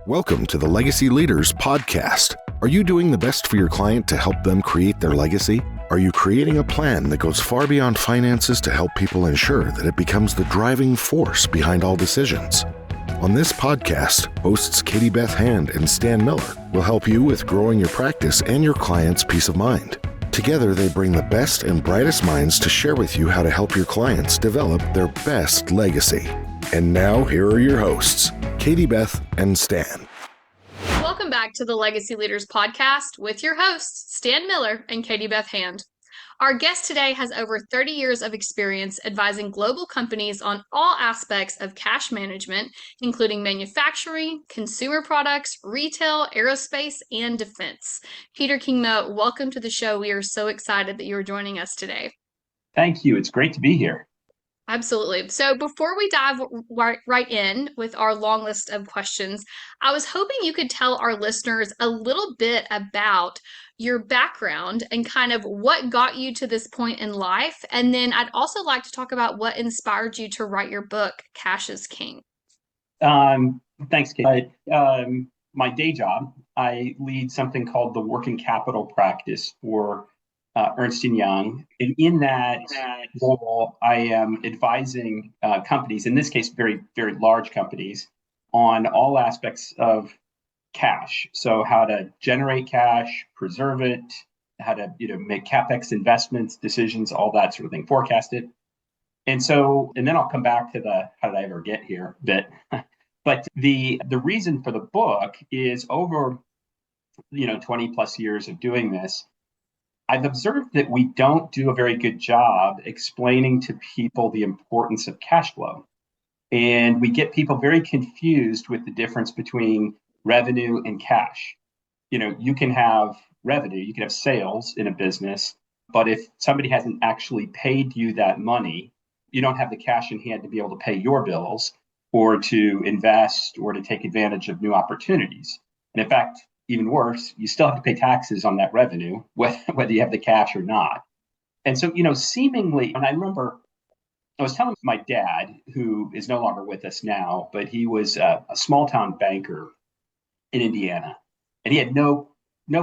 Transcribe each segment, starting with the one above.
Welcome to the Legacy Leaders Podcast. Are you doing the best for your client to help them create their legacy? Are you creating a plan that goes far beyond finances to help people ensure that it becomes the driving force behind all decisions? On this podcast, hosts Katie Beth Hand and Stan Miller will help you with growing your practice and your clients' peace of mind. Together, they bring the best and brightest minds to share with you how to help your clients develop their best legacy. And now, here are your hosts, Katie Beth and Stan. Welcome back to the Legacy Leaders Podcast with your hosts, Stan Miller and Katie Beth Hand. Our guest today has over 30 years of experience advising global companies on all aspects of cash management, including manufacturing, consumer products, retail, aerospace, and defense. Peter Kingma, welcome to the show. We are so excited that you are joining us today. Thank you. It's great to be here. Absolutely. So before we dive right in with our long list of questions, I was hoping you could tell our listeners a little bit about your background and kind of what got you to this point in life. And then I'd also like to talk about what inspired you to write your book, Cash is King. Thanks, Kate. My day job, I lead something called the working capital practice for Ernst Young. And in that role, I am advising companies, in this case, very, very large companies, on all aspects of cash. So how to generate cash, preserve it, how to make CapEx investments, decisions, all that sort of thing, forecast it. And then I'll come back to the how did I ever get here bit. But the reason for the book is over 20 plus years of doing this, I've observed that we don't do a very good job explaining to people the importance of cash flow. And we get people very confused with the difference between revenue and cash. You can have revenue, you can have sales in a business, but if somebody hasn't actually paid you that money, you don't have the cash in hand to be able to pay your bills or to invest or to take advantage of new opportunities. And in fact, even worse, you still have to pay taxes on that revenue, whether you have the cash or not. And so, seemingly, and I remember I was telling my dad, who is no longer with us now, but he was a small town banker in Indiana. And he had no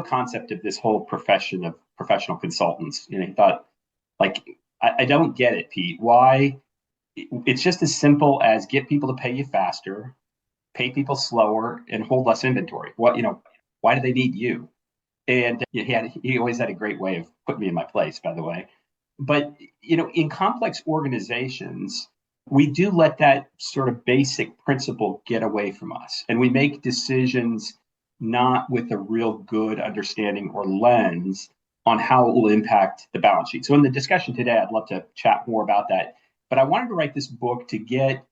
concept of this whole profession of professional consultants. He thought, I don't get it, Pete. Why? It's just as simple as get people to pay you faster, pay people slower, and hold less inventory. Why do they need you? And he always had a great way of putting me in my place, by the way. But, in complex organizations, we do let that sort of basic principle get away from us. And we make decisions not with a real good understanding or lens on how it will impact the balance sheet. So in the discussion today, I'd love to chat more about that. But I wanted to write this book to get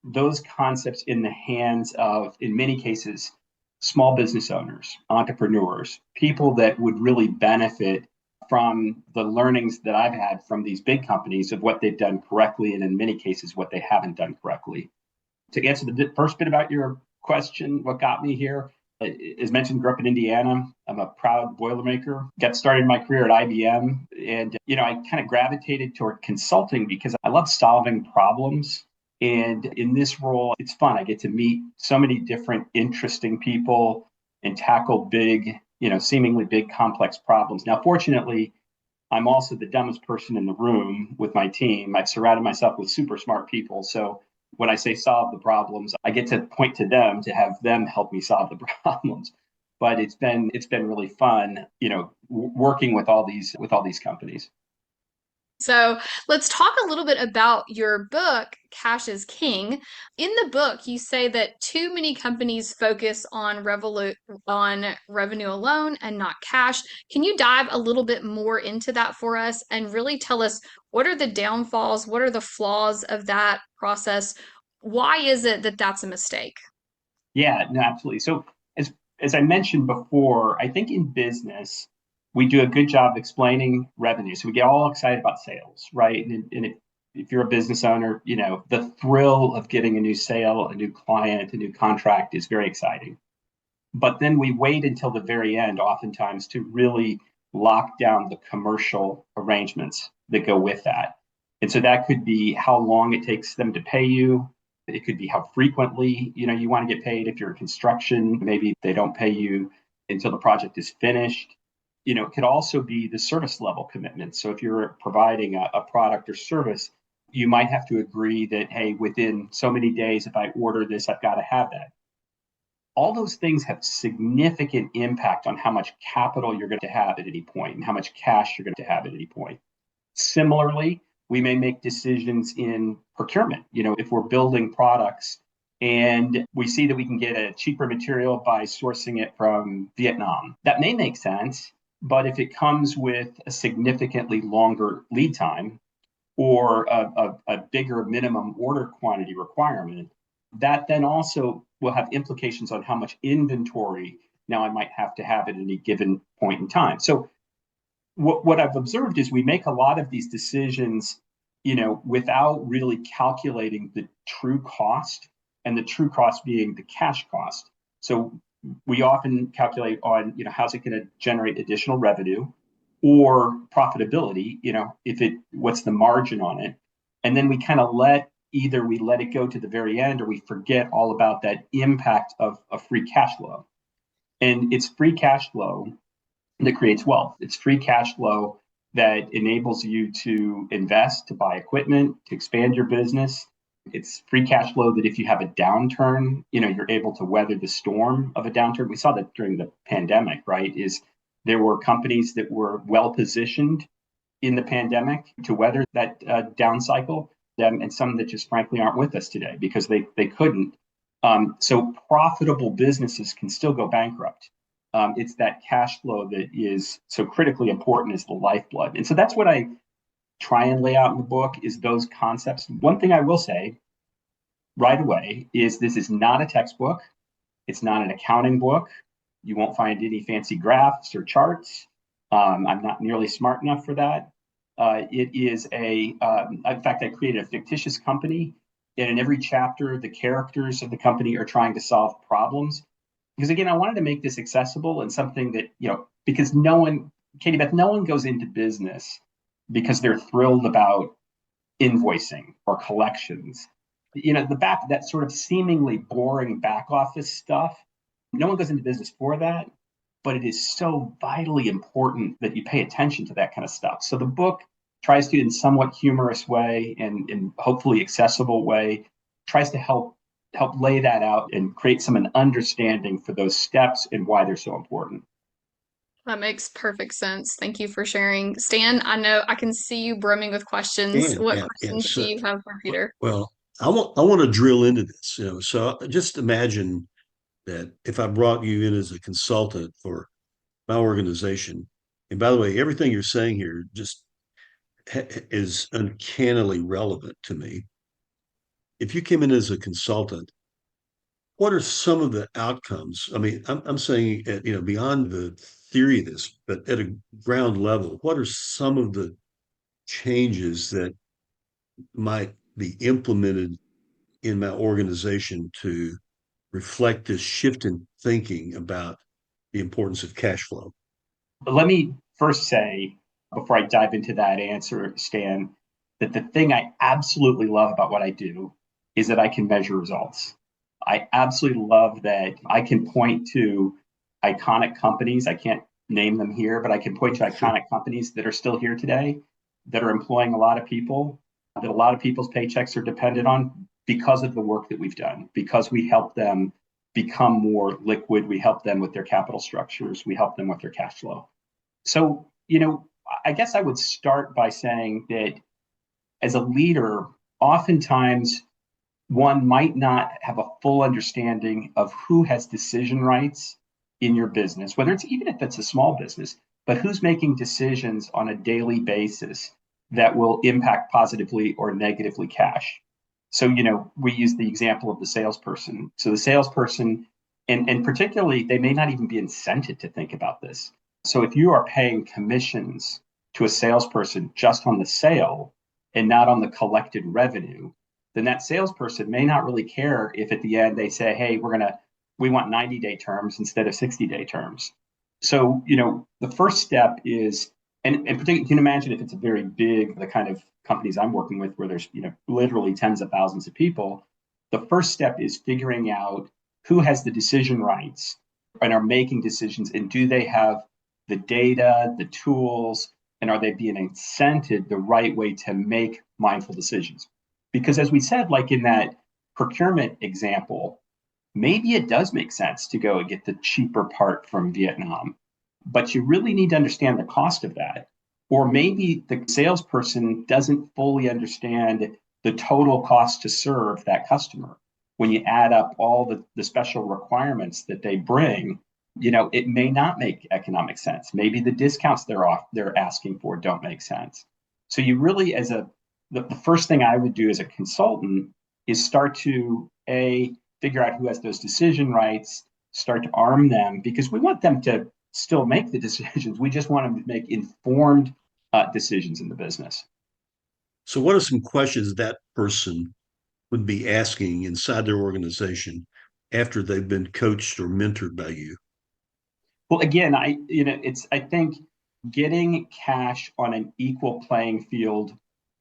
those concepts in the hands of, in many cases, small business owners, entrepreneurs, people that would really benefit from the learnings that I've had from these big companies of what they've done correctly, and in many cases, what they haven't done correctly. To answer the first bit about your question, what got me here, as mentioned, grew up in Indiana. I'm a proud Boilermaker. Got started my career at IBM. And, I kind of gravitated toward consulting because I love solving problems. And in this role, it's fun. I get to meet so many different interesting people and tackle big, seemingly big, complex problems. Now, fortunately, I'm also the dumbest person in the room with my team. I've surrounded myself with super smart people. So when I say solve the problems, I get to point to them to have them help me solve the problems. But it's been really fun, working with all these companies. So let's talk a little bit about your book, Cash is King. In the book, you say that too many companies focus on revenue alone and not cash. Can you dive a little bit more into that for us and really tell us what are the downfalls, what are the flaws of that process? Why is it that that's a mistake? Yeah, no, absolutely. So as I mentioned before, I think in business, we do a good job of explaining revenue. So we get all excited about sales, right? And if you're a business owner, the thrill of getting a new sale, a new client, a new contract is very exciting. But then we wait until the very end, oftentimes, to really lock down the commercial arrangements that go with that. And so that could be how long it takes them to pay you, It could be how frequently, you want to get paid. If you're in construction, maybe they don't pay you until the project is finished. It could also be the service level commitment. So if you're providing a product or service, you might have to agree that, hey, within so many days, if I order this, I've got to have that. All those things have significant impact on how much capital you're going to have at any point and how much cash you're going to have at any point. Similarly, we may make decisions in procurement. If we're building products and we see that we can get a cheaper material by sourcing it from Vietnam, that may make sense. But if it comes with a significantly longer lead time or a bigger minimum order quantity requirement, that then also will have implications on how much inventory now I might have to have at any given point in time. So what I've observed is we make a lot of these decisions, without really calculating the true cost, and the true cost being the cash cost. So we often calculate on, how's it going to generate additional revenue or profitability, what's the margin on it. And then we kind of either we let it go to the very end or we forget all about that impact of free cash flow. And it's free cash flow that creates wealth. It's free cash flow that enables you to invest, to buy equipment, to expand your business. It's free cash flow that if you have a downturn, you're able to weather the storm of a downturn. We saw that during the pandemic, right? There were companies that were well positioned in the pandemic to weather that down cycle, and some that just frankly aren't with us today because they couldn't. So profitable businesses can still go bankrupt. It's that cash flow that is so critically important as the lifeblood. And so that's what I try and lay out in the book is those concepts. One thing I will say right away is this is not a textbook. It's not an accounting book. You won't find any fancy graphs or charts. I'm not nearly smart enough for that. It is in fact, I created a fictitious company. And in every chapter, the characters of the company are trying to solve problems. Because again, I wanted to make this accessible and something that, because Katie Beth, no one goes into business because they're thrilled about invoicing or collections. That sort of seemingly boring back office stuff. No one goes into business for that, but it is so vitally important that you pay attention to that kind of stuff. So the book tries to, in somewhat humorous way and hopefully accessible way, tries to help lay that out and create an understanding for those steps and why they're so important. That makes perfect sense. Thank you for sharing. Stan, I know I can see you brimming with questions. What questions do you have for Peter? Well, I want to drill into this. So just imagine that if I brought you in as a consultant for my organization, and by the way, everything you're saying here just is uncannily relevant to me. If you came in as a consultant, what are some of the outcomes? I mean, I'm saying, beyond the theory of this, but at a ground level, what are some of the changes that might be implemented in my organization to reflect this shift in thinking about the importance of cash flow? Let me first say, before I dive into that answer, Stan, that the thing I absolutely love about what I do is that I can measure results. I absolutely love that I can point to iconic companies. I can't name them here, but I can point to iconic companies that are still here today, that are employing a lot of people, that a lot of people's paychecks are dependent on because of the work that we've done, because we help them become more liquid. We help them with their capital structures. We help them with their cash flow. So, I guess I would start by saying that as a leader, oftentimes one might not have a full understanding of who has decision rights in your business, whether it's even if it's a small business, but who's making decisions on a daily basis that will impact positively or negatively cash. So, we use the example of the salesperson. So the salesperson, and particularly, they may not even be incented to think about this. So if you are paying commissions to a salesperson just on the sale and not on the collected revenue, then that salesperson may not really care if at the end they say, hey, we want 90-day terms instead of 60-day terms. So, the first step is, and particularly, you can imagine if it's a very big, the kind of companies I'm working with where there's, literally tens of thousands of people, the first step is figuring out who has the decision rights and are making decisions, and do they have the data, the tools, and are they being incented the right way to make mindful decisions? Because as we said, like in that procurement example, maybe it does make sense to go and get the cheaper part from Vietnam, but you really need to understand the cost of that. Or maybe the salesperson doesn't fully understand the total cost to serve that customer. When you add up all the special requirements that they bring, it may not make economic sense. Maybe the discounts they're asking for don't make sense. So you really, the first thing I would do as a consultant is start to figure out who has those decision rights, start to arm them, because we want them to still make the decisions. We just want them to make informed decisions in the business. So what are some questions that person would be asking inside their organization after they've been coached or mentored by you? Well, again, I think getting cash on an equal playing field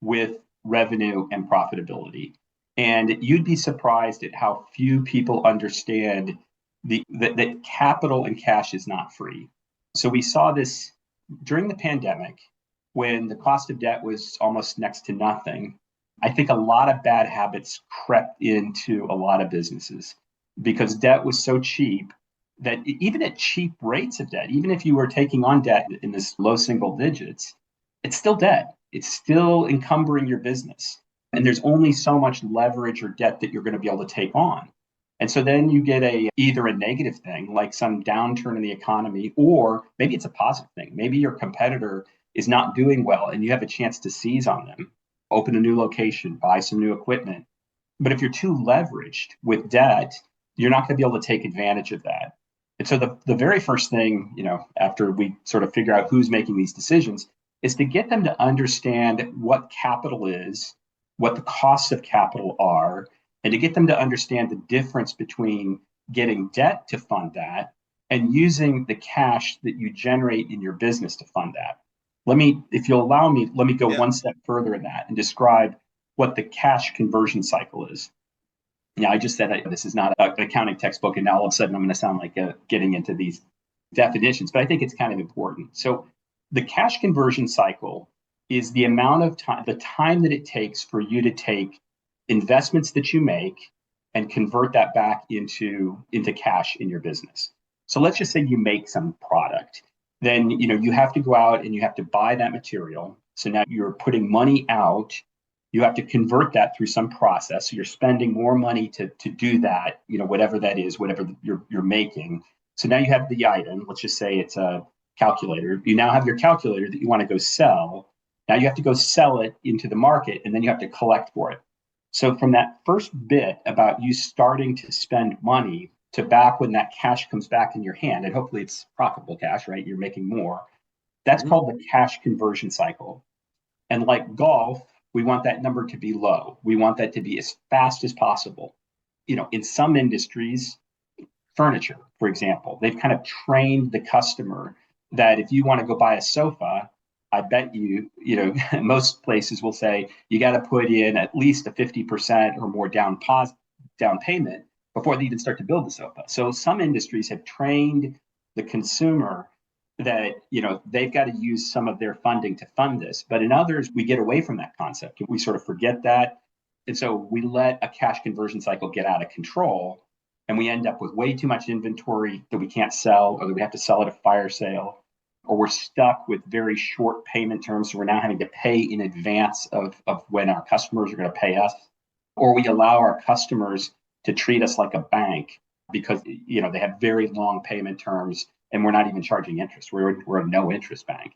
with revenue and profitability. And you'd be surprised at how few people understand that capital and cash is not free. So we saw this during the pandemic when the cost of debt was almost next to nothing. I think a lot of bad habits crept into a lot of businesses because debt was so cheap that even at cheap rates of debt, even if you were taking on debt in this low single digits, it's still debt. It's still encumbering your business. And there's only so much leverage or debt that you're going to be able to take on. And so then you get either a negative thing, like some downturn in the economy, or maybe it's a positive thing. Maybe your competitor is not doing well and you have a chance to seize on them, open a new location, buy some new equipment. But if you're too leveraged with debt, you're not going to be able to take advantage of that. And so the very first thing, after we sort of figure out who's making these decisions, is to get them to understand what capital is, what the costs of capital are, and to get them to understand the difference between getting debt to fund that and using the cash that you generate in your business to fund that. If you'll allow me, let me go one step further in that and describe what the cash conversion cycle is. Now, I just said this is not an accounting textbook, and now all of a sudden I'm going to sound like getting into these definitions, but I think it's kind of important. So the cash conversion cycle is the amount of time, the time that it takes for you to take investments that you make and convert that back into cash in your business. So let's just say you make some product. Then you have to go out and you have to buy that material. So now you're putting money out. You have to convert that through some process. So you're spending more money to do that, whatever that is, whatever you're making. So now you have the item. Let's just say it's a calculator. You now have your calculator that you want to go sell. Now you have to go sell it into the market, and then you have to collect for it. So from that first bit about you starting to spend money to back when that cash comes back in your hand, and hopefully it's profitable cash, right? You're making more. That's called the cash conversion cycle. And like golf, we want that number to be low. We want that to be as fast as possible. In some industries, furniture, for example, they've kind of trained the customer that if you want to go buy a sofa, I bet most places will say you got to put in at least a 50% or more down payment before they even start to build the sofa. So some industries have trained the consumer that they've got to use some of their funding to fund this. But in others, we get away from that concept. We sort of forget that. And so we let a cash conversion cycle get out of control, and we end up with way too much inventory that we can't sell, or that we have to sell at a fire sale, or we're stuck with very short payment terms. So we're now having to pay in advance of when our customers are going to pay us, or we allow our customers to treat us like a bank because they have very long payment terms and we're not even charging interest. We're a no interest bank.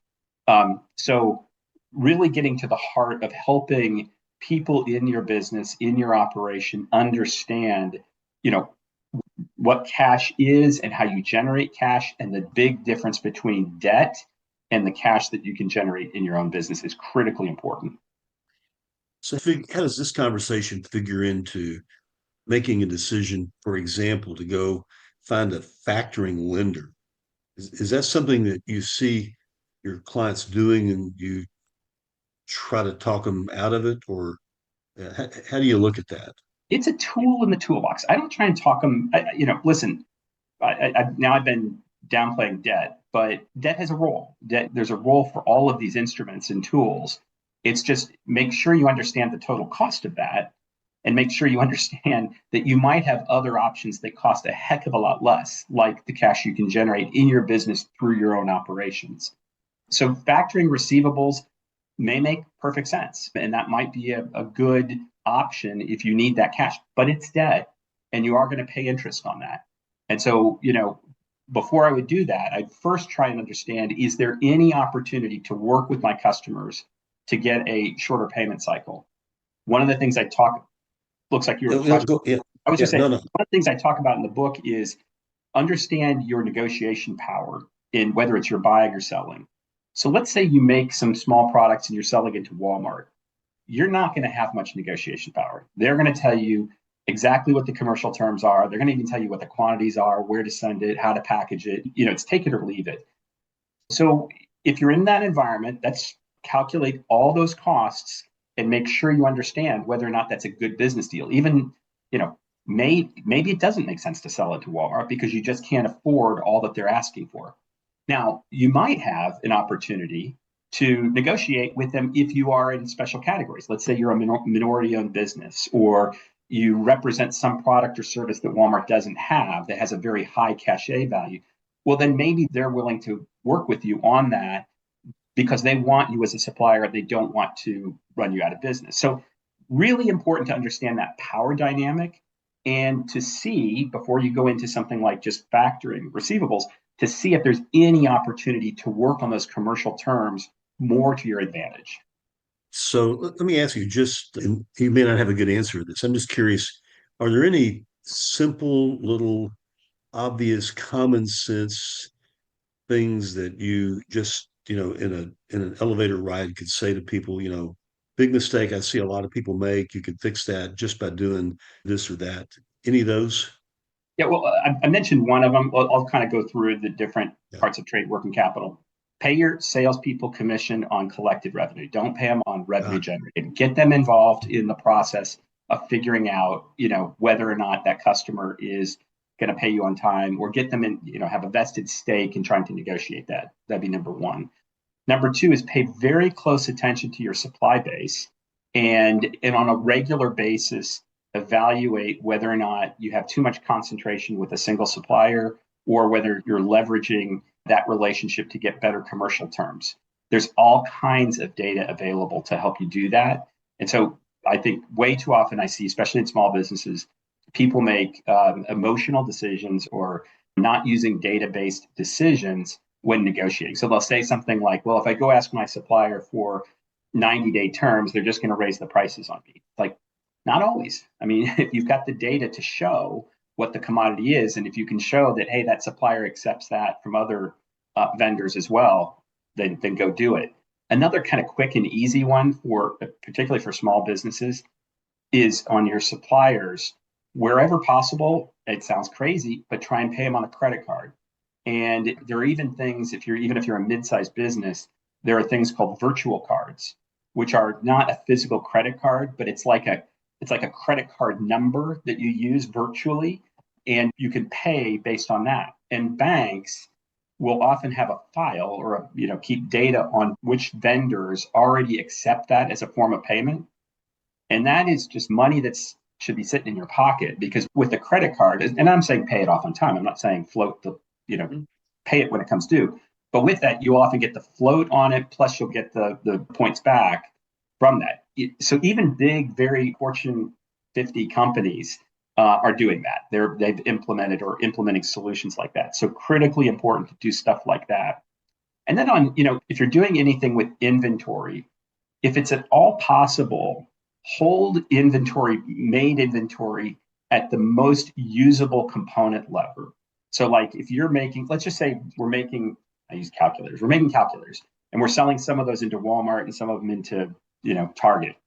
So really getting to the heart of helping people in your business, in your operation, understand, what cash is and how you generate cash, and the big difference between debt and the cash that you can generate in your own business is critically important. So how does this conversation figure into making a decision, for example, to go find a factoring lender? Is that something that you see your clients doing and you try to talk them out of it, or how do you look at that? It's a tool in the toolbox. I don't try and talk them, listen, now I've been downplaying debt, but debt has a role. There's a role for all of these instruments and tools. It's just make sure you understand the total cost of that and make sure you understand that you might have other options that cost a heck of a lot less, like the cash you can generate in your business through your own operations. So factoring receivables may make perfect sense, and that might be a good option if you need that cash, but it's debt and you are going to pay interest on that. And so, before I would do that, I'd first try and understand, is there any opportunity to work with my customers to get a shorter payment cycle? One of the things looks like you're. I was just saying, one of the things I talk about in the book is understand your negotiation power in whether it's you're buying or selling. So let's say you make some small products and you're selling it to Walmart. You're not going to have much negotiation power. They're going to tell you exactly what the commercial terms are. They're going to even tell you what the quantities are, where to send it, how to package it. It's take it or leave it. So if you're in that environment, let's calculate all those costs and make sure you understand whether or not that's a good business deal. Even, maybe it doesn't make sense to sell it to Walmart because you just can't afford all that they're asking for. Now, you might have an opportunity to negotiate with them if you are in special categories. Let's say you're a minority-owned business, or you represent some product or service that Walmart doesn't have that has a very high cachet value. Well, then maybe they're willing to work with you on that because they want you as a supplier. They don't want to run you out of business. So really important to understand that power dynamic and to see, before you go into something like just factoring receivables, to see if there's any opportunity to work on those commercial terms more to your advantage. So let me ask you, and you may not have a good answer to this. I'm just curious, are there any simple, little, obvious, common sense things that you just, in an elevator ride could say to people, big mistake I see a lot of people make, you could fix that just by doing this or that. Any of those? Yeah, well, I mentioned one of them. I'll kind of go through the different parts of trade working capital. Pay your salespeople commission on collected revenue. Don't pay them on revenue generated. Get them involved in the process of figuring out, whether or not that customer is going to pay you on time, or get them in, have a vested stake in trying to negotiate that. That'd be number one. Number two is pay very close attention to your supply base, and on a regular basis, evaluate whether or not you have too much concentration with a single supplier, or whether you're leveraging that relationship to get better commercial terms. There's all kinds of data available to help you do that. And so I think way too often I see, especially in small businesses, people make emotional decisions or not using data-based decisions when negotiating. So they'll say something like, well, if I go ask my supplier for 90-day terms, they're just going to raise the prices on me. Like, not always. I mean, if you've got the data to show what the commodity is, and if you can show that, hey, that supplier accepts that from other vendors as well, then go do it. Another kind of quick and easy one, particularly for small businesses, is on your suppliers. Wherever possible, it sounds crazy, but try and pay them on a credit card. And there are even things, if you're a mid-sized business, there are things called virtual cards, which are not a physical credit card, but it's like a credit card number that you use virtually, and you can pay based on that. And banks will often have a file or keep data on which vendors already accept that as a form of payment. And that is just money that should be sitting in your pocket, because with a credit card, and I'm saying pay it off on time, I'm not saying float pay it when it comes due. But with that, you often get the float on it, plus you'll get the points back from that. So even big, very Fortune 50 companies are doing that. They've implemented or implementing solutions like that. So critically important to do stuff like that. And then if you're doing anything with inventory, if it's at all possible, hold made inventory at the most usable component level. So like if you're making, let's just say I use calculators. We're making calculators, and we're selling some of those into Walmart and some of them into, Target.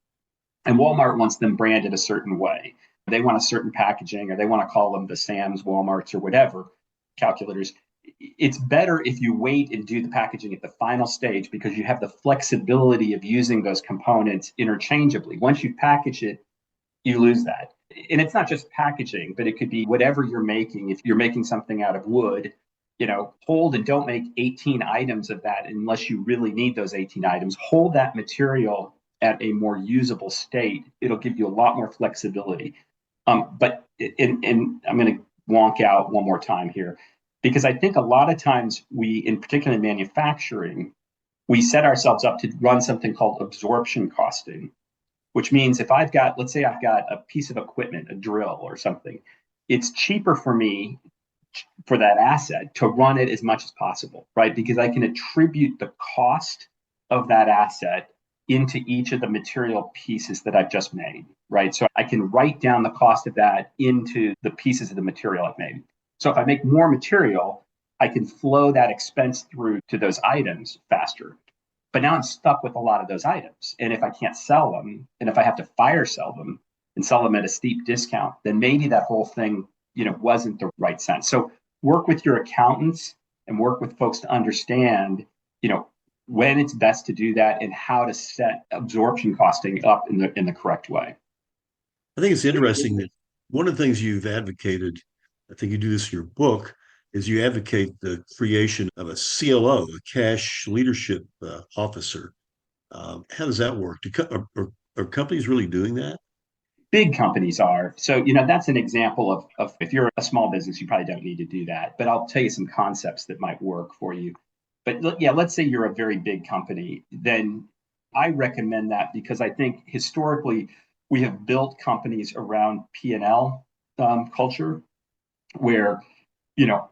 And Walmart wants them branded a certain way. They want a certain packaging, or they want to call them the Sam's, Walmarts, or whatever calculators. It's better if you wait and do the packaging at the final stage, because you have the flexibility of using those components interchangeably. Once you package it, you lose that. And it's not just packaging, but it could be whatever you're making. If you're making something out of wood, hold and don't make 18 items of that unless you really need those 18 items. Hold that material at a more usable state. It'll give you a lot more flexibility. But I'm going to wonk out one more time here, because I think a lot of times we, in particular in manufacturing, we set ourselves up to run something called absorption costing, which means if let's say I've got a piece of equipment, a drill or something, it's cheaper for me for that asset to run it as much as possible, right? Because I can attribute the cost of that asset into each of the material pieces that I've just made, right? So I can write down the cost of that into the pieces of the material I've made. So if I make more material, I can flow that expense through to those items faster. But now I'm stuck with a lot of those items. And if I can't sell them, and if I have to fire sell them and sell them at a steep discount, then maybe that whole thing, wasn't the right sense. So work with your accountants and work with folks to understand, when it's best to do that and how to set absorption costing up in the correct way. I think it's interesting that one of the things you've advocated, I think you do this in your book, is you advocate the creation of a CLO, a cash leadership officer. How does that work? Are companies really doing that? Big companies are. So, that's an example of if you're a small business, you probably don't need to do that. But I'll tell you some concepts that might work for you. But yeah, let's say you're a very big company, then I recommend that because I think historically we have built companies around P&L culture where,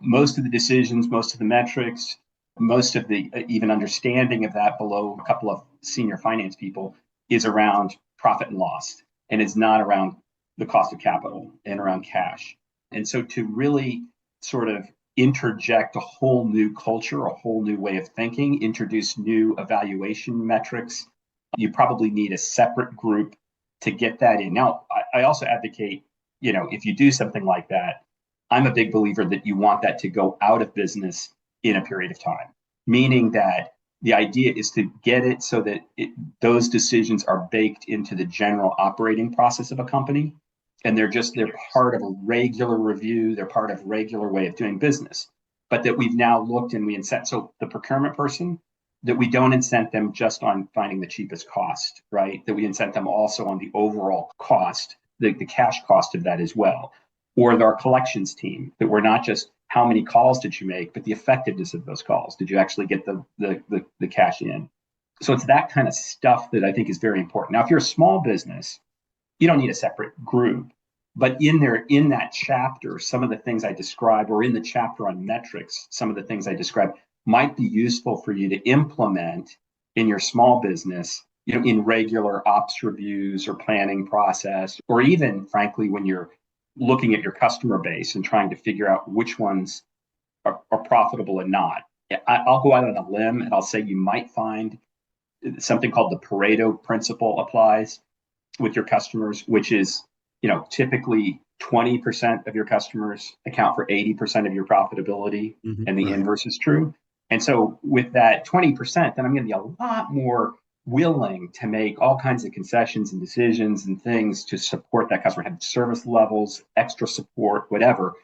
most of the decisions, most of the metrics, most of the even understanding of that below a couple of senior finance people is around profit and loss. And it's not around the cost of capital and around cash. And so to really sort of interject a whole new culture, a whole new way of thinking, introduce new evaluation metrics, you probably need a separate group to get that in. Now, I also advocate, if you do something like that, I'm a big believer that you want that to go out of business in a period of time, meaning that the idea is to get it so that those decisions are baked into the general operating process of a company. And they're part of a regular review. They're part of a regular way of doing business, but that we've now looked and we incent. So the procurement person, that we don't incent them just on finding the cheapest cost, right? That we incent them also on the overall cost, the cash cost of that as well. Or our collections team, that we're not just how many calls did you make, but the effectiveness of those calls. Did you actually get the cash in? So it's that kind of stuff that I think is very important. Now, if you're a small business, you don't need a separate group, but in that chapter, some of the things I describe, or in the chapter on metrics, some of the things I describe might be useful for you to implement in your small business, in regular ops reviews or planning process, or even frankly, when you're looking at your customer base and trying to figure out which ones are profitable and not. I'll go out on a limb and I'll say you might find something called the Pareto principle applies with your customers, which is, typically 20% of your customers account for 80% of your profitability, and the inverse is true. And so with that 20%, then I'm going to be a lot more willing to make all kinds of concessions and decisions and things to support that customer, have service levels, extra support, whatever.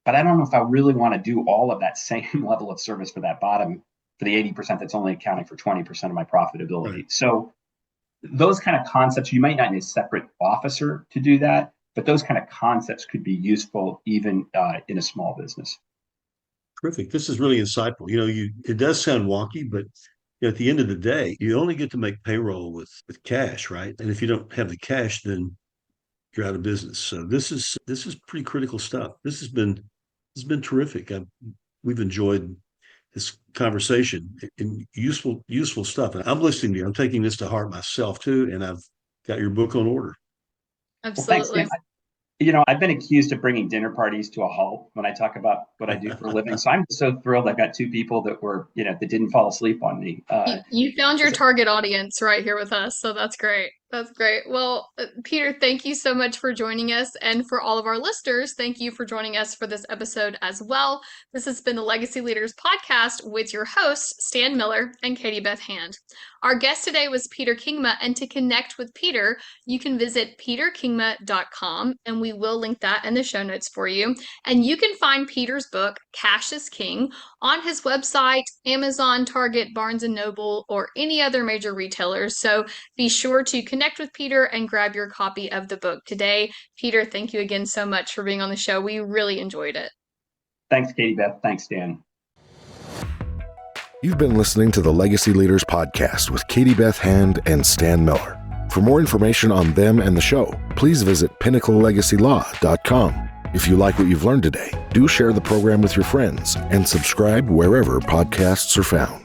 But I don't know if I really want to do all of that same level of service for that bottom, for the 80% that's only accounting for 20% of my profitability. Right. So those kind of concepts, you might not need a separate officer to do that, but those kind of concepts could be useful even in a small business. Terrific. This is really insightful. It does sound wonky, but at the end of the day, you only get to make payroll with cash, right? And if you don't have the cash, then you're out of business. So this is pretty critical stuff. This has been terrific. We've enjoyed this conversation and useful stuff. And I'm listening to you. I'm taking this to heart myself too, and I've got your book on order. Absolutely. Well, thanks, I've been accused of bringing dinner parties to a halt when I talk about what I do for a living. So I'm so thrilled I've got two people that were, that didn't fall asleep on me. You found your target audience right here with us, so that's great. That's great. Well, Peter, thank you so much for joining us. And for all of our listeners, thank you for joining us for this episode as well. This has been the Legacy Leaders Podcast with your hosts, Stan Miller and Katie Beth Hand. Our guest today was Peter Kingma, and to connect with Peter, you can visit peterkingma.com, and we will link that in the show notes for you. And you can find Peter's book, Cash is King, on his website, Amazon, Target, Barnes & Noble, or any other major retailers. So be sure to connect with Peter and grab your copy of the book today. Peter, thank you again so much for being on the show. We really enjoyed it. Thanks, Katie Beth. Thanks, Dan. You've been listening to the Legacy Leaders Podcast with Katie Beth Hand and Stan Miller. For more information on them and the show, please visit pinnaclelegacylaw.com. If you like what you've learned today, do share the program with your friends and subscribe wherever podcasts are found.